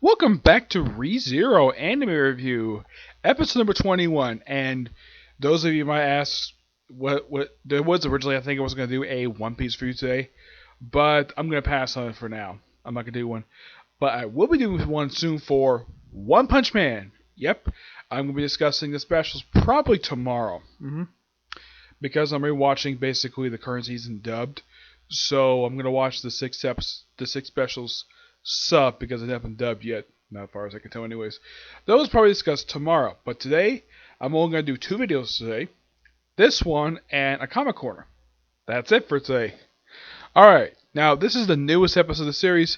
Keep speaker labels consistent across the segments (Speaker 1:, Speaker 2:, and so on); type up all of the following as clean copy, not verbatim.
Speaker 1: Welcome back to ReZero Anime Review, episode number 21. And those of you might ask, what there was originally, I think I was going to do a One Piece review today, but I'm going to pass on it for now. I'm not going to do one, but I will be doing one soon for One Punch Man. Yep, I'm going to be discussing the specials probably tomorrow, because I'm rewatching basically the current season dubbed. So I'm going to watch the six specials sub because it haven't dubbed yet, not as far as I can tell anyways. Those probably discussed tomorrow, but today I'm only going to do two videos today. This one and a comic corner. That's it for today. Alright, now this is the newest episode of the series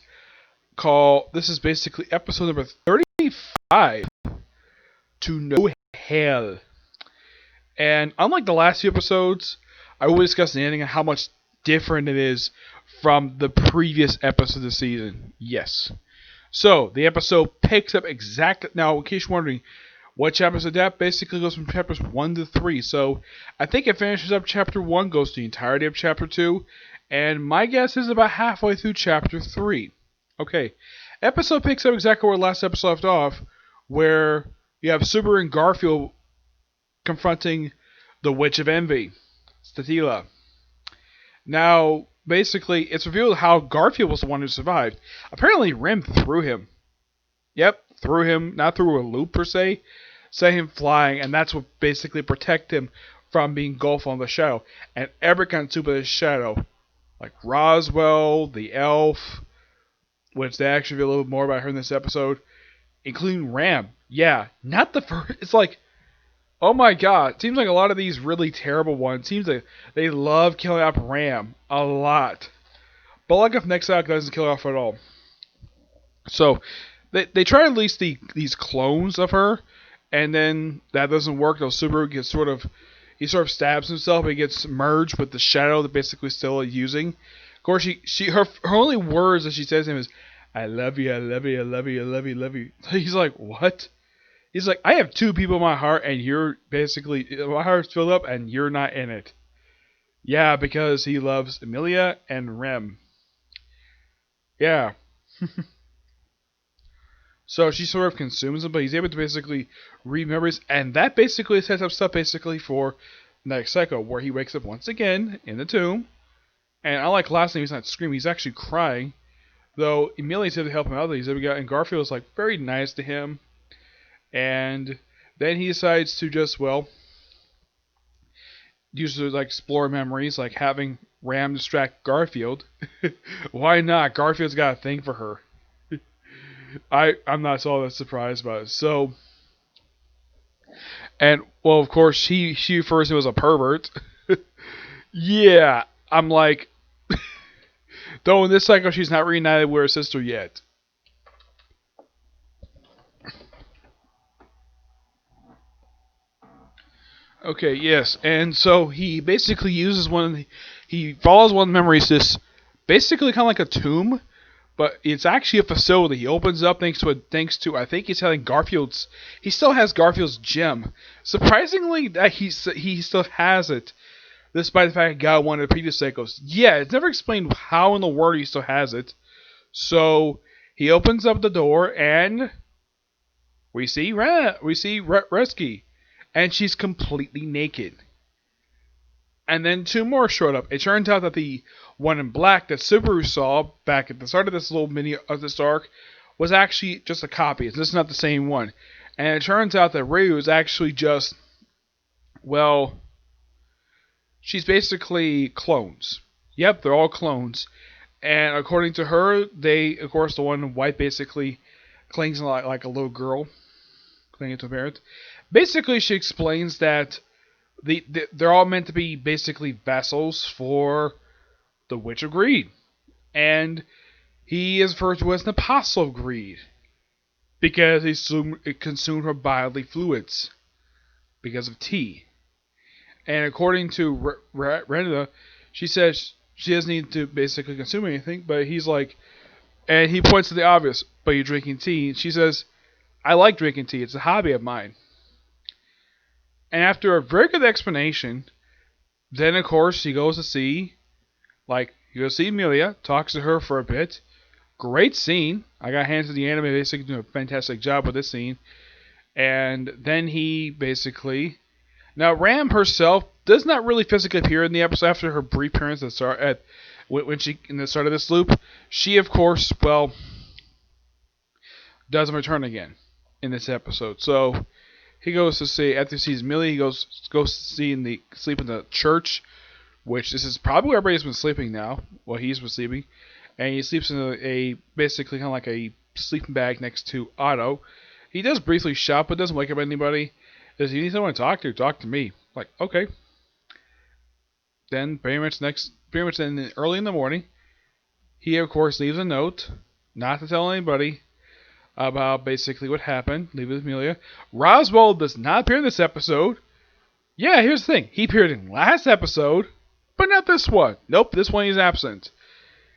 Speaker 1: this is basically episode number 35, To No Hell. And unlike the last few episodes, I will discuss the ending and how much different it is from the previous episode of the season. Yes. So, the episode picks up exactly... Now, in case you're wondering, what chapters are that? Basically goes from chapters 1 to 3. So, I think it finishes up chapter 1, goes the entirety of chapter 2, and my guess is about halfway through chapter 3. Okay. Episode picks up exactly where the last episode left off, where you have Subaru and Garfield confronting the Witch of Envy, Statila. Now, basically, it's revealed how Garfield was the one who survived. Apparently, Rem threw him. Yep, threw him, not through a loop per se, sent him flying, and that's what basically protected him from being engulfed on the shadow. And every kind of super the shadow, like Roswell, the elf, which they actually reveal a little bit more about her in this episode, including Ram. Yeah, not the first. It's like, oh my god, seems like a lot of these really terrible ones, seems like they love killing off Ram a lot. But like if Nexarch doesn't kill her off at all. So, they try to release these clones of her, and then that doesn't work. So Subaru gets he sort of stabs himself, and he gets merged with the shadow that basically still using. Of course, her only words that she says to him is, I love you, I love you, I love you, I love you, I love you. He's like, what? He's like, I have two people in my heart, and you're basically, my heart's filled up, and you're not in it. Yeah, because he loves Emilia and Rem. Yeah. So she sort of consumes him, but he's able to basically read memories, and that basically sets up stuff basically for Next Psycho, where he wakes up once again in the tomb, and unlike last time, he's not screaming, he's actually crying, though Emilia's able to help him out, and Garfield's like very nice to him. And then he decides to just, use to like explore memories, like having Ram distract Garfield. Why not? Garfield's got a thing for her. I'm not so that surprised about it. So, and well, of course, she refers to him as a pervert. Yeah, I'm like, though in this cycle she's not reunited with her sister yet. Okay, yes, and so he basically uses he follows one of the memories, this basically kind of like a tomb, but it's actually a facility. He opens up thanks to I think he's having he still has Garfield's gem. Surprisingly, that he still has it, despite the fact he got one of the previous cycles. Yeah, it's never explained how in the world he still has it. So he opens up the door and we see Resky, and she's completely naked. And then two more showed up. It turns out that the one in black that Subaru saw back at the start of this little mini of this arc was actually just a copy. This is not the same one. And it turns out that Ryu is actually just, she's basically clones. Yep, they're all clones. And according to her, of course, the one in white basically clings like a little girl clinging to a parent. Basically, she explains that they're all meant to be basically vessels for the Witch of Greed. And he is referred to as an apostle of greed because he consumed her bodily fluids because of tea. And according to Renata, she says she doesn't need to basically consume anything, but he's like, and he points to the obvious, but you're drinking tea. And she says, I like drinking tea, it's a hobby of mine. And after a very good explanation, then of course he goes to see Emilia, talks to her for a bit, Great scene. I got hands to the anime basically doing a fantastic job with this scene. And then he basically now Ram herself does not really physically appear in the episode after her brief appearance when she in the start of this loop. She of course doesn't return again in this episode. So he goes to see after he sees Millie, he goes to sleep in the church, which this is probably where everybody's been sleeping now. Well, he's been sleeping, and he sleeps in a basically kind of like a sleeping bag next to Otto. He does briefly shout, but doesn't wake up anybody. Does he need someone to talk to? Talk to me. Like, okay. Then pretty much then early in the morning, he of course leaves a note, not to tell anybody about basically what happened. Leave it with Amelia. Roswaal does not appear in this episode. Yeah, here's the thing. He appeared in last episode, but not this one. Nope, this one he's absent.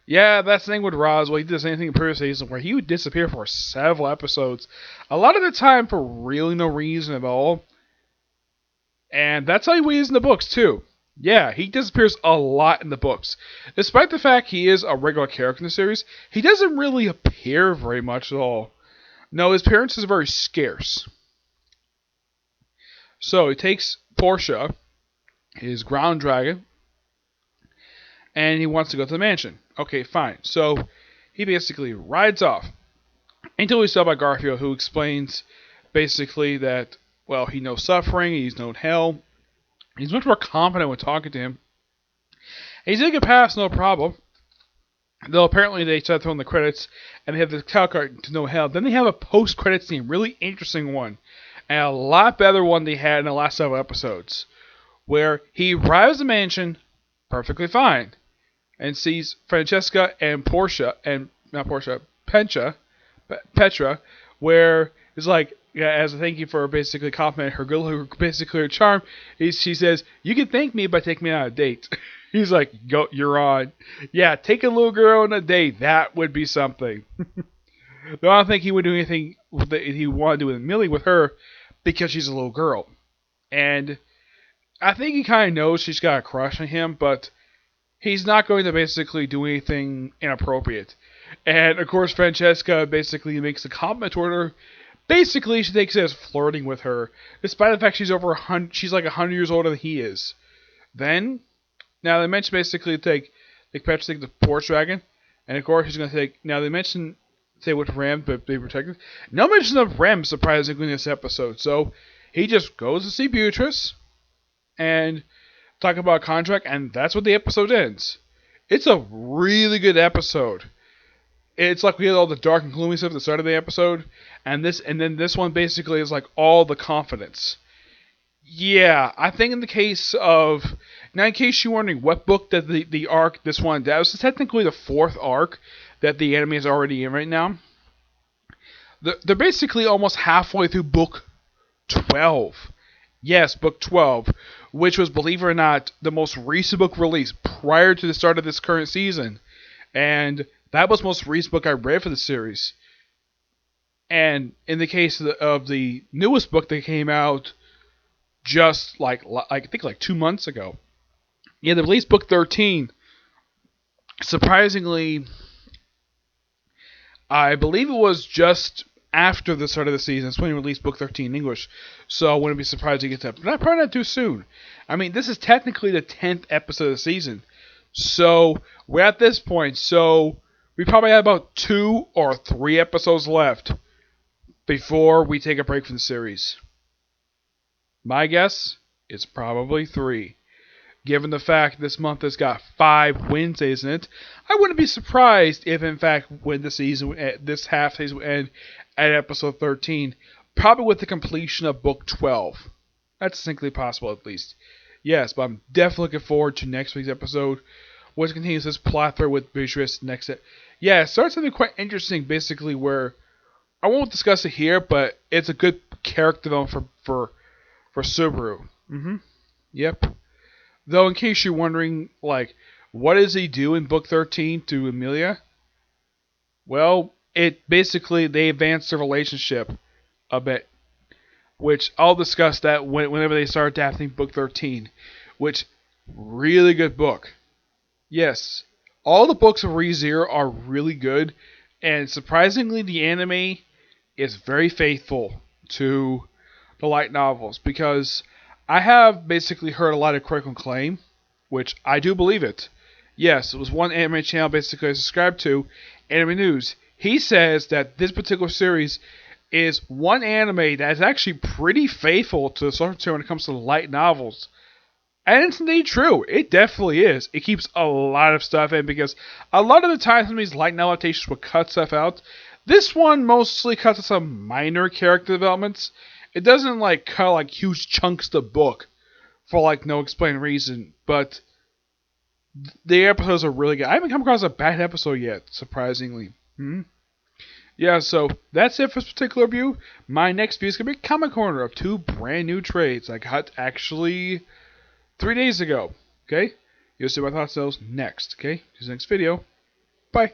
Speaker 1: Yeah, that's the thing with Roswaal. He did the same thing in previous season where he would disappear for several episodes. A lot of the time for really no reason at all. And that's how he is in the books, too. Yeah, he disappears a lot in the books. Despite the fact he is a regular character in the series, he doesn't really appear very much at all. No, his appearance is very scarce. So he takes Portia, his ground dragon, and he wants to go to the mansion. Okay, fine. So he basically rides off until he's stopped by Garfield, who explains basically that, well, he knows suffering, he's known hell. He's much more confident when talking to him. And he's going to pass, no problem. Though apparently they start throwing the credits, and they have the title card to no hell. Then they have a post-credit scene, really interesting one, and a lot better one they had in the last several episodes, where he arrives at the mansion perfectly fine, and sees Francesca and Petra, where it's like, yeah, as a thank you for basically complimenting her basically her charm, she says, "You can thank me by taking me on a date." He's like, "Go, you're on." Yeah, take a little girl on a date. That would be something. Though I don't think he would do anything that he wanted to do with Millie with her because she's a little girl. And I think he kind of knows she's got a crush on him, but he's not going to basically do anything inappropriate. And of course, Francesca basically makes a compliment toward her. Basically, she takes it as flirting with her, despite the fact she's she's like 100 years older than he is. Then, now they mention basically take Petra take the Porch Dragon, and of course she's gonna take. Now they mention say with Ram, but they protected. No mention of Ram surprisingly in this episode, so he just goes to see Beatrice and talk about a contract, and that's what the episode ends. It's a really good episode. It's like we had all the dark and gloomy stuff at the start of the episode, and then this one basically is like all the confidence. Yeah, I think in the case of now, in case you're wondering what book that the arc this one does, it's technically the fourth arc that the anime is already in right now. They're basically almost halfway through book 12. Yes, book 12, which was, believe it or not, the most recent book released prior to the start of this current season, and that was the most recent book I read for the series. And in the case of the newest book that came out just I think like 2 months ago. Yeah, they released book 13. Surprisingly, I believe it was just after the start of the season. That's when they released book 13 in English. So I wouldn't be surprised to get that. But probably not too soon. I mean, this is technically the 10th episode of the season. So we're at this point. So we probably have about 2 or 3 episodes left before we take a break from the series. My guess is probably 3. Given the fact this month has got 5 Wednesdays in it, I wouldn't be surprised if, in fact, when this half season would end at episode 13, probably with the completion of book 12. That's distinctly possible, at least. Yes, but I'm definitely looking forward to next week's episode, which continues this plot thread with Beatrice next. Yeah, it starts something quite interesting, basically, where I won't discuss it here, but it's a good character development for Subaru. Yep. Though, in case you're wondering, like, what does he do in book 13 to Amelia? Well, they advance their relationship a bit, which I'll discuss that whenever they start adapting book 13, which, really good book. Yes, all the books of ReZero are really good. And surprisingly, the anime is very faithful to the light novels because I have basically heard a lot of critical acclaim, which I do believe it. Yes, it was one anime channel basically I subscribed to, Anime News. He says that this particular series is one anime that is actually pretty faithful to the source material when it comes to light novels. And it's indeed true. It definitely is. It keeps a lot of stuff in because a lot of the times when these light novel adaptations will cut stuff out, this one mostly cuts some minor character developments. It doesn't like cut like huge chunks of the book for like no explained reason, but the episodes are really good. I haven't come across a bad episode yet, surprisingly. Yeah, so that's it for this particular review. My next view is going to be a Comic Corner of 2 brand new trades I got actually 3 days ago. Okay? You'll see my thoughts on those next. Okay? See you next video. Bye.